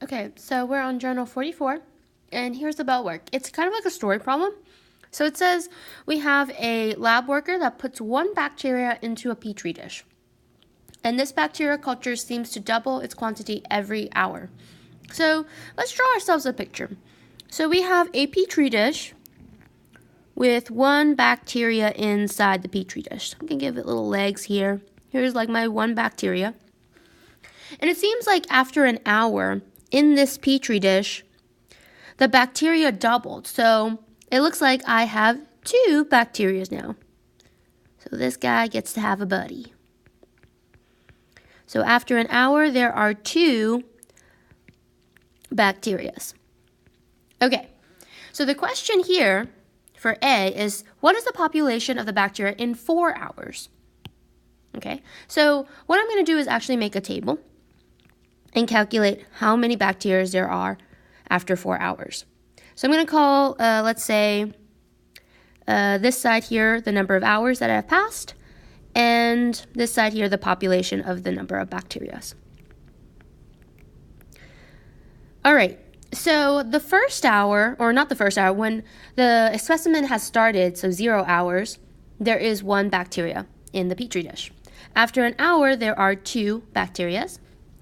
Okay, so we're on journal 44, and here's the bell work. It's kind of like a story problem. So it says we have a lab worker that puts one bacteria into a petri dish. And this bacteria culture seems to double its quantity every hour. So let's draw ourselves a picture. So we have a petri dish with one bacteria inside the petri dish. I'm going to give it little legs here. Here's like my one bacteria. And it seems like after an hour in this petri dish, the bacteria doubled. So it looks like I have two bacteria now. So this guy gets to have a buddy. So after an hour, there are two bacteria. Okay, so the question here for A is, what is the population of the bacteria in 4 hours? Okay, so what I'm going to do is actually make a table and calculate how many bacteria there are after 4 hours. So I'm going to call, let's say, this side here the number of hours that have passed, and this side here the population of the number of bacteria. All right, so the first hour, or not the first hour, when the specimen has started, so 0 hours, there is one bacteria in the petri dish. After an hour, there are two bacteria.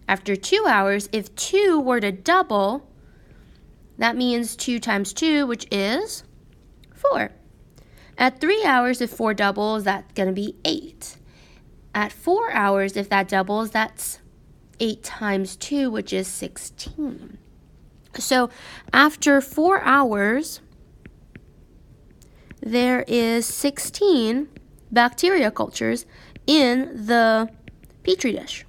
After 2 hours, if 2 were to double, that means 2 times 2, which is 4. At 3 hours, if 4 doubles, that's going to be 8. At 4 hours, if that doubles, that's 8 times 2, which is 16. So after 4 hours, there is 16 bacteria cultures in the petri dish.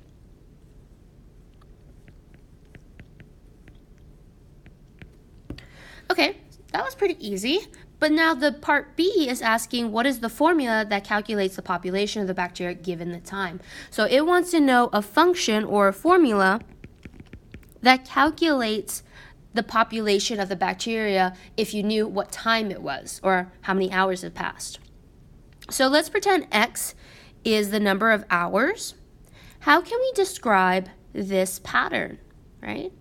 Okay, that was pretty easy. But now the part B is asking, what is the formula that calculates the population of the bacteria given the time? So it wants to know a function or a formula that calculates the population of the bacteria if you knew what time it was or how many hours have passed. So let's pretend X is the number of hours. How can we describe this pattern, right?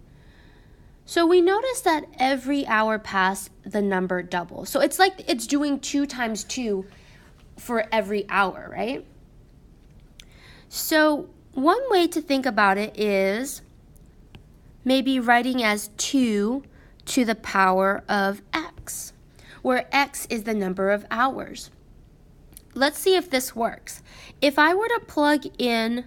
So we notice that every hour passed, the number doubles. So it's like it's doing 2 times 2 for every hour, right? So one way to think about it is maybe writing as 2 to the power of X, where X is the number of hours. Let's see if this works. If I were to plug in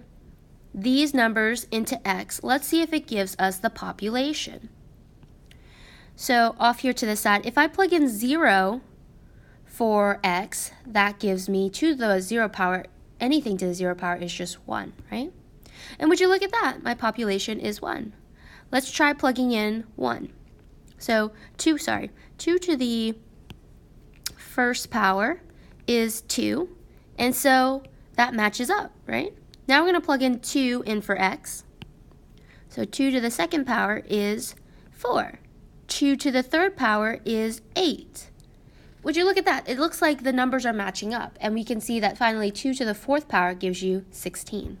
these numbers into X, let's see if it gives us the population. So off here to the side, if I plug in 0 for X, that gives me to the 0 power, anything to the 0 power is just 1, right? And would you look at that? My population is 1. Let's try plugging in 1. So 2 to the first power is 2. And so that matches up, right? Now we're going to plug in 2 in for X. So 2 to the second power is 4. 2 to the third power is 8. Would you look at that? It looks like the numbers are matching up, and we can see that finally 2 to the fourth power gives you 16.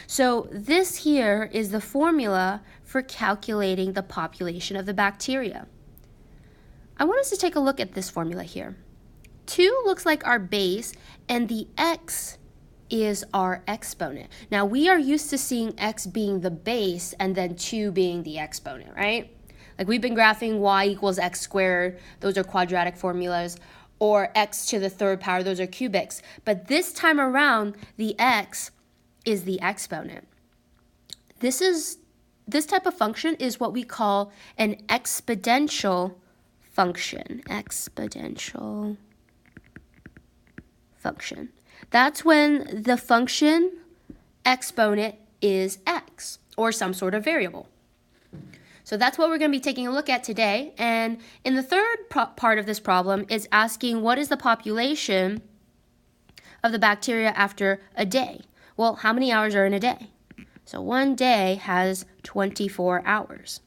So this here is the formula for calculating the population of the bacteria. I want us to take a look at this formula here. 2 looks like our base, and the X is our exponent. Now we are used to seeing X being the base and then 2 being the exponent, right? Like we've been graphing y equals x squared, those are quadratic formulas, or x to the third power, those are cubics. But this time around, the x is the exponent. This type of function is what we call an exponential function. Exponential function. That's when the function exponent is x, or some sort of variable. So that's what we're going to be taking a look at today. And in the third part of this problem is asking what is the population of the bacteria after a day? Well, how many hours are in a day? So one day has 24 hours.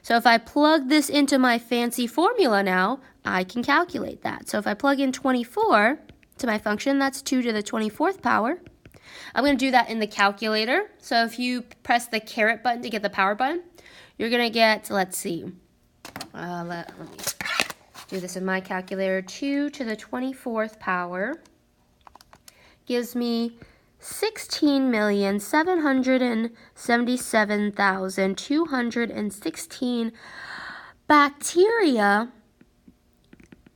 So if I plug this into my fancy formula now, I can calculate that. So if I plug in 24 to my function, that's 2 to the 24th power. I'm going to do that in the calculator. So if you press the caret button to get the power button, you're going to get, let's see, let me do this in my calculator. 2 to the 24th power gives me 16,777,216 bacteria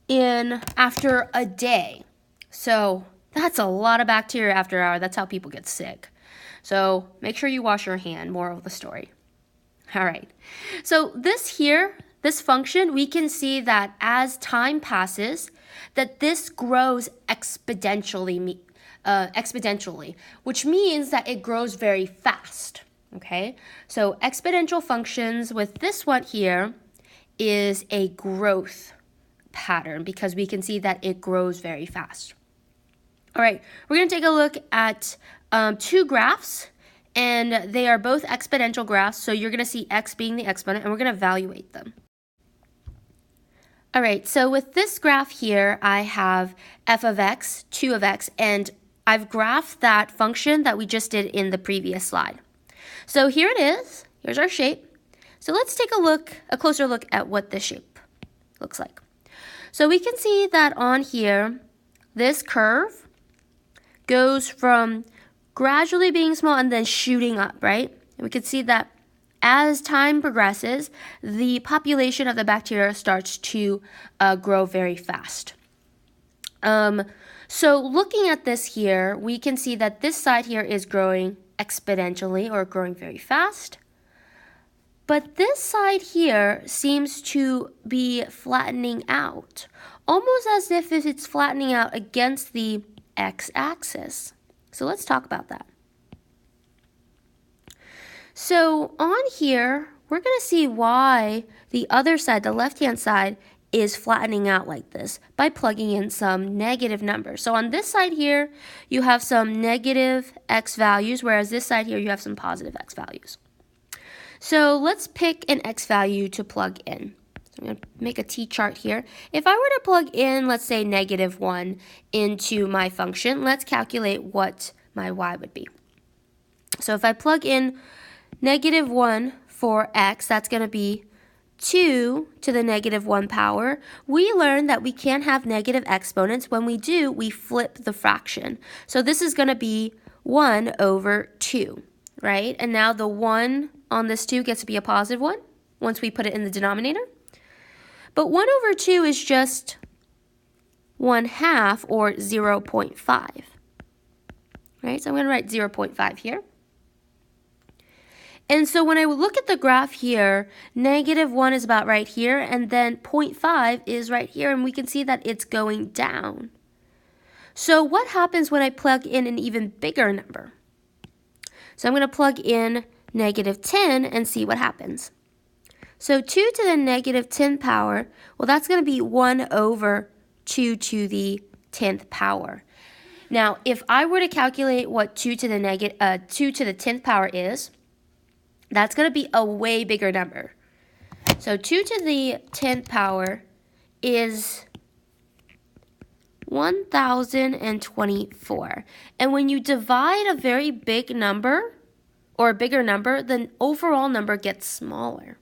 in after a day. So that's a lot of bacteria after an hour. That's how people get sick. So make sure you wash your hand. Moral of the story. All right. So this function, we can see that as time passes, that this grows exponentially, which means that it grows very fast. Okay. So exponential functions with this one here is a growth pattern because we can see that it grows very fast. All right, we're going to take a look at two graphs, and they are both exponential graphs, so you're going to see x being the exponent, and we're going to evaluate them. All right, so with this graph here, I have f of x, 2 of x, and I've graphed that function that we just did in the previous slide. So here it is. Here's our shape. So let's take a closer look at what this shape looks like. So we can see that on here, this curve goes from gradually being small and then shooting up, right? And we can see that as time progresses, the population of the bacteria starts to grow very fast. So looking at this here, we can see that this side here is growing exponentially or growing very fast. But this side here seems to be flattening out, almost as if it's flattening out against the x-axis. So let's talk about that. So on here, we're going to see why the other side, the left-hand side, is flattening out like this by plugging in some negative numbers. So on this side here, you have some negative x values, whereas this side here, you have some positive x values. So let's pick an x value to plug in. I'm going to make a t-chart here. If I were to plug in, let's say, -1 into my function, let's calculate what my y would be. So if I plug in -1 for x, that's going to be 2 to the -1 power. We learned that we can't have negative exponents. When we do, we flip the fraction. So this is going to be 1 over 2, right? And now the 1 on this 2 gets to be a positive 1 once we put it in the denominator. But 1 over 2 is just 1/2 or 0.5. Right? So I'm going to write 0.5 here. And so when I look at the graph here, -1 is about right here, and then 0.5 is right here, and we can see that it's going down. So what happens when I plug in an even bigger number? So I'm going to plug in -10 and see what happens. So 2 to the -10th power, well, that's going to be 1 over 2 to the 10th power. Now, if I were to calculate what 2 to the 10th power is, that's going to be a way bigger number. So 2 to the 10th power is 1,024. And when you divide a very big number, or a bigger number, the overall number gets smaller.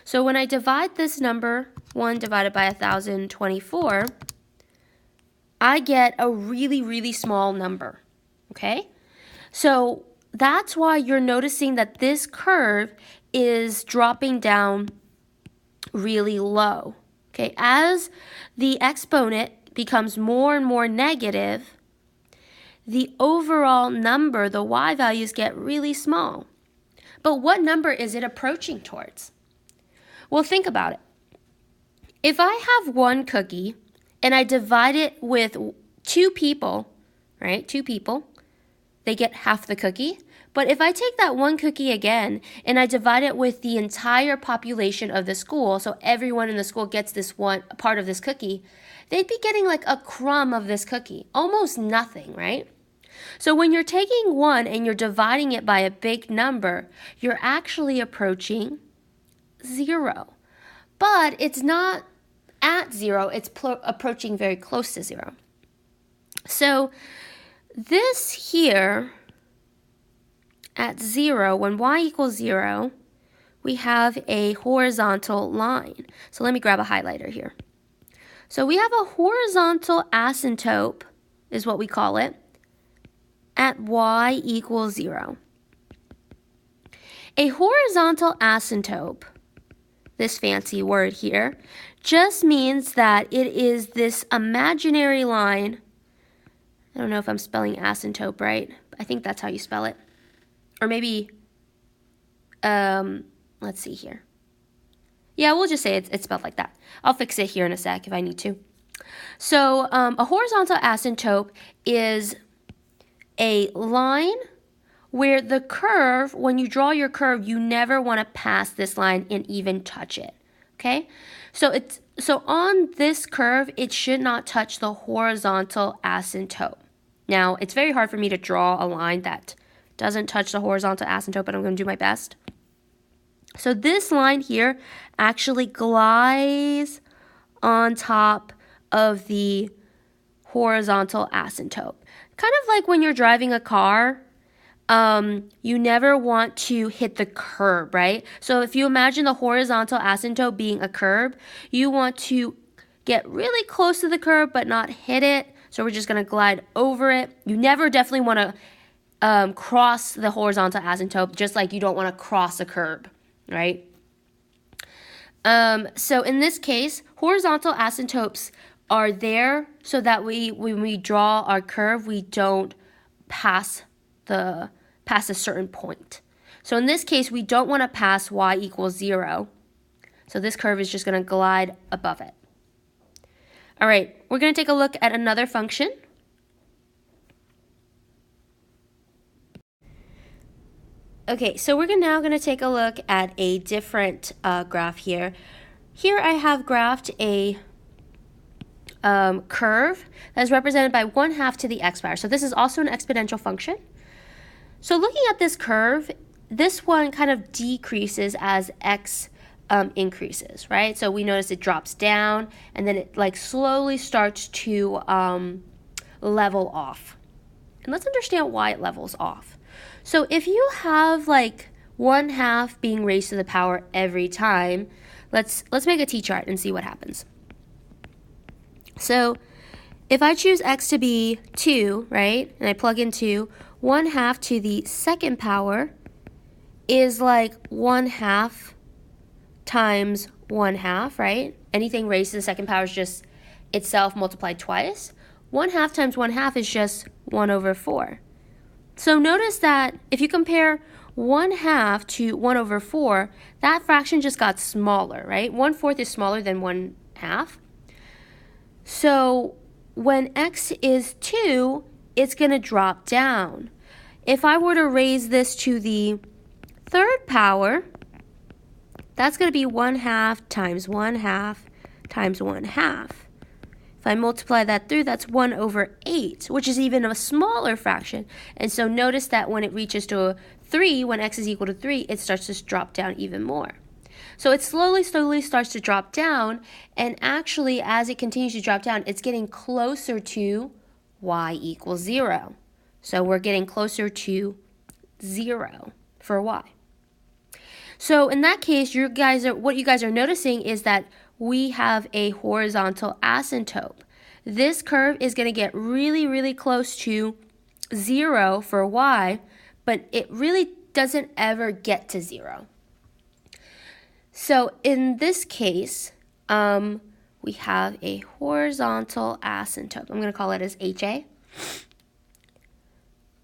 So when I divide this number, 1 divided by 1,024, I get a really, really small number, okay? So that's why you're noticing that this curve is dropping down really low, okay? As the exponent becomes more and more negative, the overall number, the y values, get really small. But what number is it approaching towards? Well, think about it. If I have one cookie and I divide it with 2 people, right? 2 people, they get half the cookie. But if I take that one cookie again and I divide it with the entire population of the school, so everyone in the school gets this one part of this cookie, they'd be getting like a crumb of this cookie, almost nothing, right? So when you're taking 1 and you're dividing it by a big number, you're actually approaching 0. But it's not at 0, it's approaching very close to 0. So this here at 0, when y equals 0, we have a horizontal line. So let me grab a highlighter here. So we have a horizontal asymptote, is what we call it, at y equals 0. A horizontal asymptote, this fancy word here, just means that it is this imaginary line. I don't know if I'm spelling asymptote right. I think that's how you spell it. Or maybe, let's see here. Yeah, we'll just say it's spelled like that. I'll fix it here in a sec if I need to. So a horizontal asymptote is a line where the curve, when you draw your curve, you never want to pass this line and even touch it. Okay? So on this curve, it should not touch the horizontal asymptote. Now, it's very hard for me to draw a line that doesn't touch the horizontal asymptote, but I'm going to do my best. So this line here actually glides on top of the horizontal asymptote. Kind of like when you're driving a car, you never want to hit the curb, right? So if you imagine the horizontal asymptote being a curb, you want to get really close to the curb but not hit it. So we're just going to glide over it. You never definitely want to cross the horizontal asymptote, just like you don't want to cross a curb, right? So in this case, horizontal asymptotes are there so that when we draw our curve, we don't pass a certain point. So in this case, we don't want to pass y equals 0. So this curve is just going to glide above it. All right, we're going to take a look at another function. Okay, so we're now going to take a look at a different graph here. Here I have graphed a curve that is represented by 1/2 to the x power. So this is also an exponential function. So looking at this curve, this one kind of decreases as x increases, right? So we notice it drops down and then it like slowly starts to level off. And let's understand why it levels off. So if you have like 1/2 being raised to the power every time, let's make a t-chart and see what happens. So if I choose x to be 2, right, and I plug in 2, 1/2 to the second power is like 1/2 times 1/2, right? Anything raised to the second power is just itself multiplied twice. 1/2 times 1/2 is just 1/4. So notice that if you compare 1/2 to 1/4, that fraction just got smaller, right? 1/4 is smaller than 1/2. So when x is 2, it's going to drop down. If I were to raise this to the third power, that's going to be 1/2 times 1/2 times 1/2. If I multiply that through, that's 1/8, which is even a smaller fraction. And so notice that when it reaches to 3, when x is equal to 3, it starts to drop down even more. So it slowly starts to drop down, and actually as it continues to drop down, it's getting closer to y equals 0. So we're getting closer to 0 for y. So in that case, what you guys are noticing is that we have a horizontal asymptote. This curve is going to get really, really close to 0 for y, but it really doesn't ever get to 0. So in this case, we have a horizontal asymptote. I'm going to call it as HA.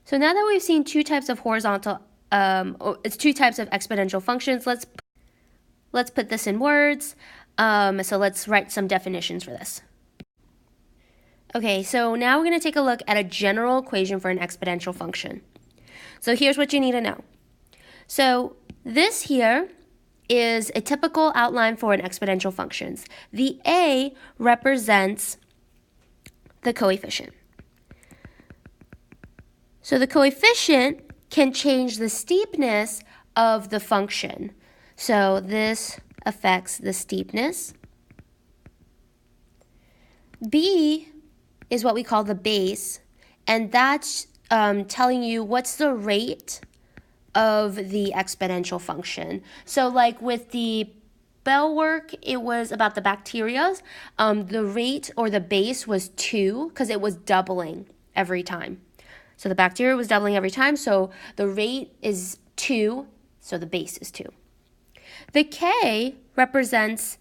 So now that we've seen two types of it's two types of exponential functions, let's put this in words. So let's write some definitions for this. Okay, so now we're going to take a look at a general equation for an exponential function. So here's what you need to know. So this here is a typical outline for an exponential function. The A represents the coefficient. So the coefficient can change the steepness of the function. So this affects the steepness. B is what we call the base, and that's telling you what's the rate of the exponential function. So like with the bell work, it was about the bacteria. The rate or the base was 2 because it was doubling every time. So the bacteria was doubling every time, so the rate is 2, so the base is 2. The K represents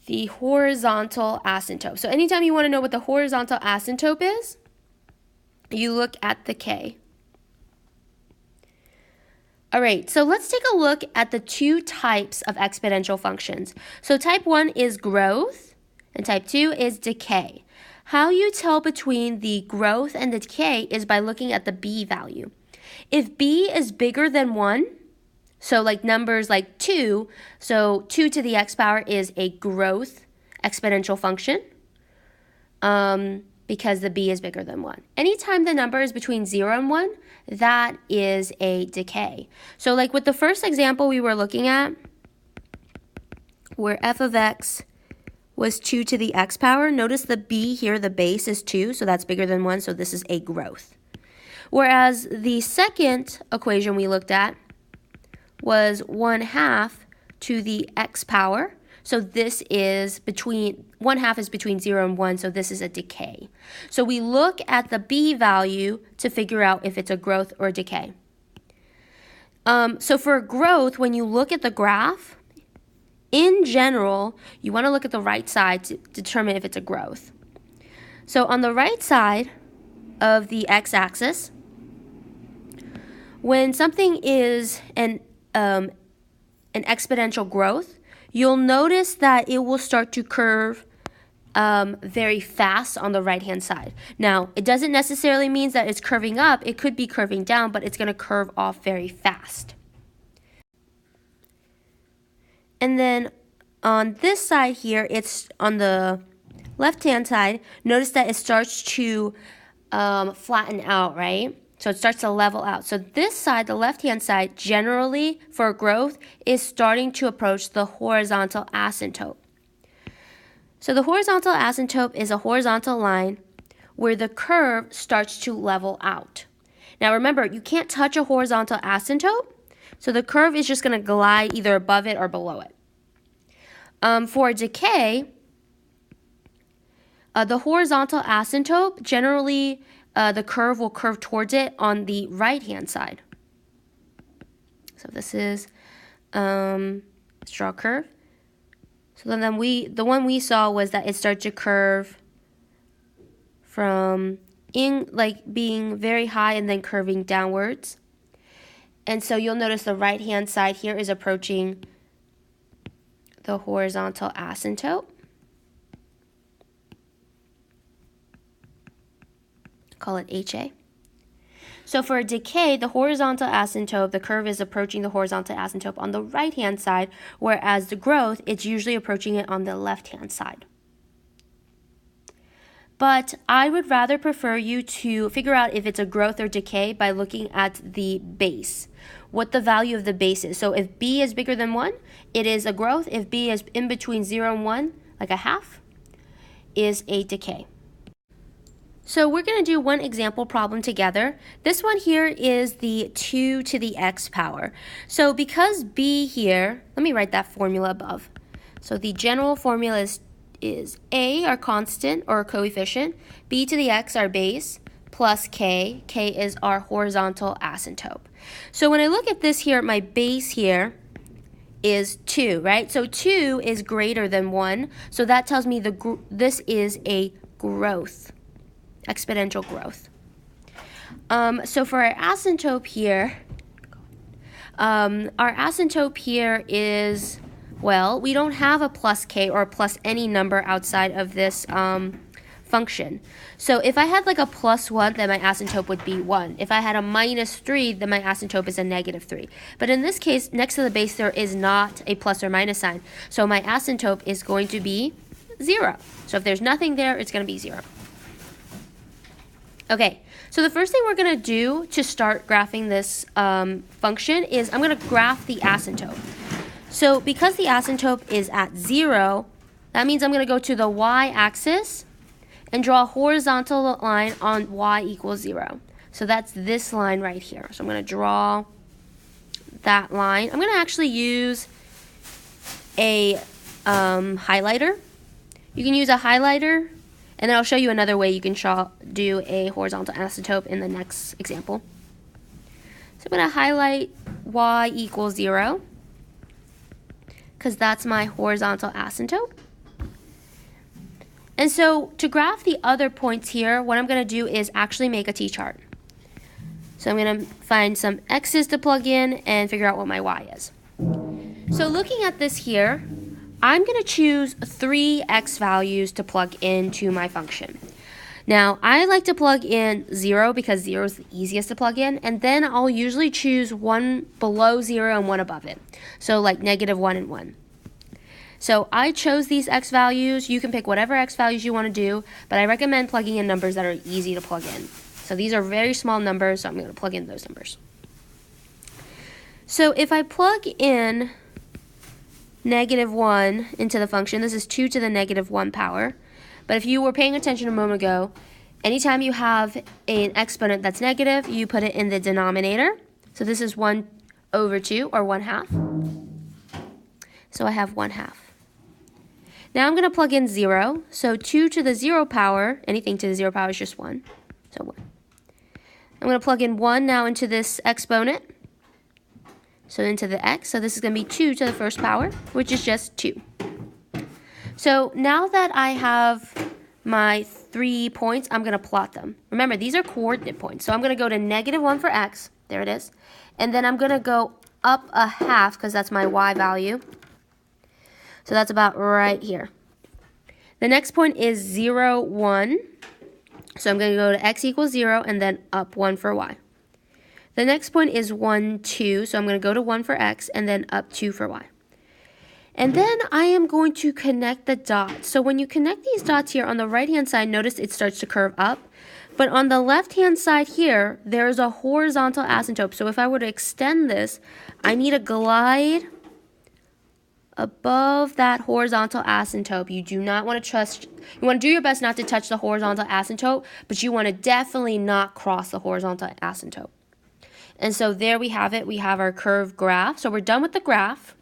the horizontal asymptote. So anytime you want to know what the horizontal asymptote is, you look at the K. All right, so let's take a look at the two types of exponential functions. So type 1 is growth, and type 2 is decay. How you tell between the growth and the decay is by looking at the b value. If b is bigger than 1, so like numbers like 2, so 2 to the x power is a growth exponential function because the b is bigger than 1. Anytime the number is between 0 and 1, that is a decay. So like with the first example we were looking at, where f of x was 2 to the x power, notice the b here, the base is 2, so that's bigger than 1, so this is a growth. Whereas the second equation we looked at was 1/2 to the x power, so this is between, 1/2 is between 0 and 1, so this is a decay. So we look at the b value to figure out if it's a growth or a decay. So for growth, when you look at the graph, in general, you want to look at the right side to determine if it's a growth. So on the right side of the x-axis, when something is an exponential growth, you'll notice that it will start to curve very fast on the right-hand side. Now, it doesn't necessarily mean that it's curving up. It could be curving down, but it's going to curve off very fast. And then on this side here, it's on the left-hand side, notice that it starts to flatten out, right? So it starts to level out. So this side, the left-hand side, generally for growth is starting to approach the horizontal asymptote. So the horizontal asymptote is a horizontal line where the curve starts to level out. Now remember, you can't touch a horizontal asymptote, so the curve is just going to glide either above it or below it. For decay, the horizontal asymptote, generally the curve will curve towards it on the right-hand side. So this is, let's draw a curve. So then the one we saw was that it started to curve from being very high and then curving downwards. And so you'll notice the right-hand side here is approaching the horizontal asymptote. Call it HA. So for a decay, the horizontal asymptote, the curve is approaching the horizontal asymptote on the right-hand side, whereas the growth, it's usually approaching it on the left-hand side. But I would rather prefer you to figure out if it's a growth or decay by looking at the base, what the value of the base is. So if b is bigger than 1, it is a growth. If b is in between 0 and 1, like a half, is a decay. So we're going to do one example problem together. This one here is the 2 to the x power. So because b here, let me write that formula above. So the general formula is a, our constant or coefficient, b to the x, our base, plus k. K is our horizontal asymptote. So when I look at this here, my base here is 2, right? So 2 is greater than 1. So that tells me this is a growth. Exponential growth. So for our asymptote here, is, well, we don't have a plus k or plus any number outside of this function. So if I had like a plus 1, then my asymptote would be 1. If I had a minus 3, then my asymptote is a negative 3. But in this case, next to the base, there is not a plus or minus sign. So my asymptote is going to be 0. So if there's nothing there, it's going to be 0. Okay, so the first thing we're going to do to start graphing this function is I'm going to graph the asymptote. So because the asymptote is at 0, that means I'm going to go to the y-axis, and draw a horizontal line on y equals 0. So that's this line right here. So I'm going to draw that line. I'm going to actually use a highlighter. You can use a highlighter, and then I'll show you another way you can do a horizontal asymptote in the next example. So I'm going to highlight y equals 0 because that's my horizontal asymptote. And so to graph the other points here, what I'm going to do is actually make a t-chart. So I'm going to find some x's to plug in and figure out what my y is. So looking at this here, I'm going to choose 3 x values to plug into my function. Now, I like to plug in 0 because 0 is the easiest to plug in, and then I'll usually choose one below 0 and one above it. So like -1 and 1. So I chose these x values. You can pick whatever x values you want to do, but I recommend plugging in numbers that are easy to plug in. So these are very small numbers, so I'm going to plug in those numbers. So if I plug in -1 into the function, this is 2 to the -1 power. But if you were paying attention a moment ago, anytime you have an exponent that's negative, you put it in the denominator. So this is 1/2 or 1/2. So I have 1/2. Now I'm going to plug in 0. So 2 to the 0 power, anything to the 0 power is just 1. So 1. I'm going to plug in 1 now into this exponent. So into the x. So this is going to be 2 to the first power, which is just 2. So now that I have my 3 points, I'm going to plot them. Remember, these are coordinate points. So I'm going to go to -1 for x. There it is. And then I'm going to go up 1/2 because that's my y value. So that's about right here. The next point is 0, 1. So I'm going to go to x equals 0 and then up 1 for y. The next point is 1, 2. So I'm going to go to 1 for x and then up 2 for y. And then I am going to connect the dots. So when you connect these dots here on the right-hand side, notice it starts to curve up. But on the left-hand side here, there's a horizontal asymptote. So if I were to extend this, I need to glide above that horizontal asymptote. You do not want to you want to do your best not to touch the horizontal asymptote, but you want to definitely not cross the horizontal asymptote. And so there we have it. We have our curved graph. So we're done with the graph.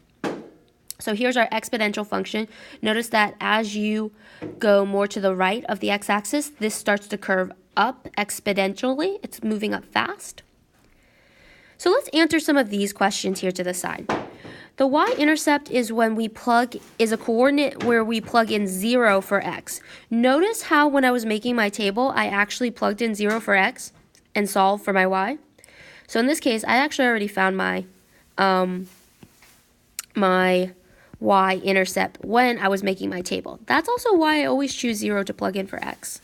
So here's our exponential function. Notice that as you go more to the right of the x-axis, this starts to curve up exponentially. It's moving up fast. So let's answer some of these questions here to the side. The y-intercept is a coordinate where we plug in 0 for x. Notice how when I was making my table, I actually plugged in 0 for x and solved for my y. So in this case, I actually already found my y-intercept when I was making my table. That's also why I always choose 0 to plug in for x.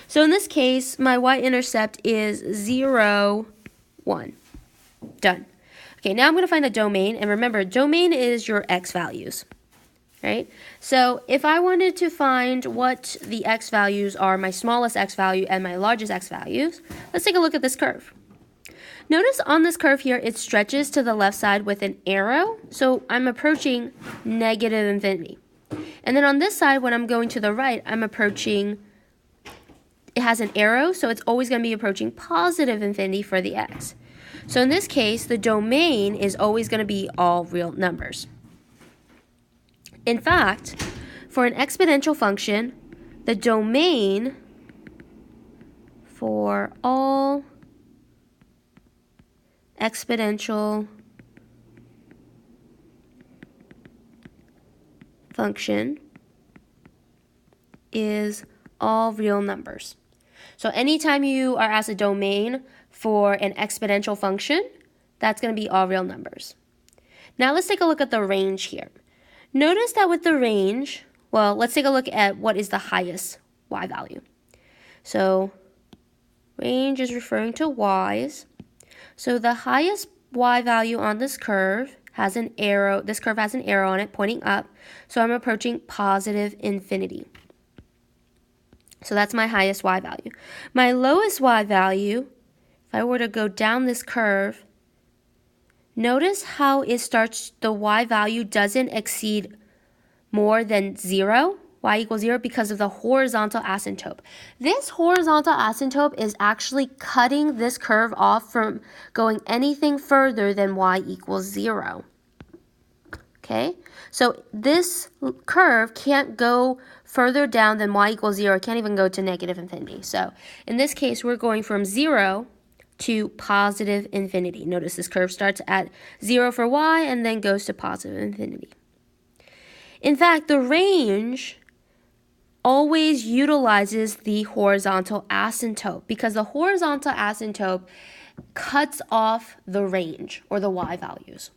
So in this case, my y-intercept is 0, 1. Done. Okay, now I'm going to find the domain, and remember, domain is your x values, right? So if I wanted to find what the x values are, my smallest x value and my largest x values, let's take a look at this curve. Notice on this curve here, it stretches to the left side with an arrow, so I'm approaching -infinity. And then on this side, when I'm going to the right, it has an arrow, so it's always going to be approaching +infinity for the x. So in this case, the domain is always going to be all real numbers. In fact, for an exponential function, the domain for all exponential function is all real numbers. So anytime you are asked a domain for an exponential function, that's going to be all real numbers. Now let's take a look at the range here. Notice that with the range, well, let's take a look at what is the highest y value. So range is referring to y's. So the highest y value on this curve has an arrow. This curve has an arrow on it pointing up. So I'm approaching +infinity. So that's my highest y value. My lowest y value, if I were to go down this curve, notice how it starts, the y value doesn't exceed more than 0. y equals 0 because of the horizontal asymptote. This horizontal asymptote is actually cutting this curve off from going anything further than y equals 0. Okay, so this curve can't go further down than y equals 0. It can't even go to negative infinity. So in this case, we're going from 0 to positive infinity. Notice this curve starts at 0 for y and then goes to positive infinity. In fact, the range always utilizes the horizontal asymptote because the horizontal asymptote cuts off the range or the y values.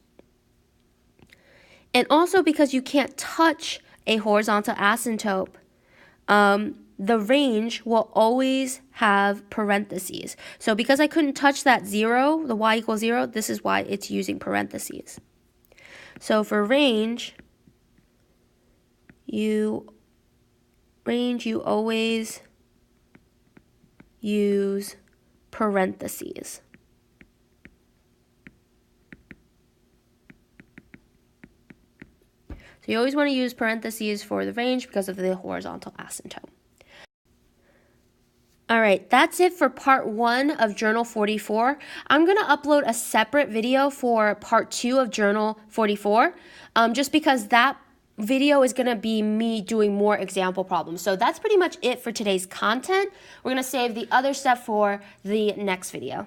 And also because you can't touch a horizontal asymptote, the range will always have parentheses. So because I couldn't touch that 0, the y equals 0, this is why it's using parentheses. So for range, you always use parentheses. So you always want to use parentheses for the range because of the horizontal asymptote. All right, that's it for part 1 of Journal 44. I'm going to upload a separate video for part 2 of Journal 44, just because that video is going to be me doing more example problems. So that's pretty much it for today's content. We're going to save the other stuff for the next video.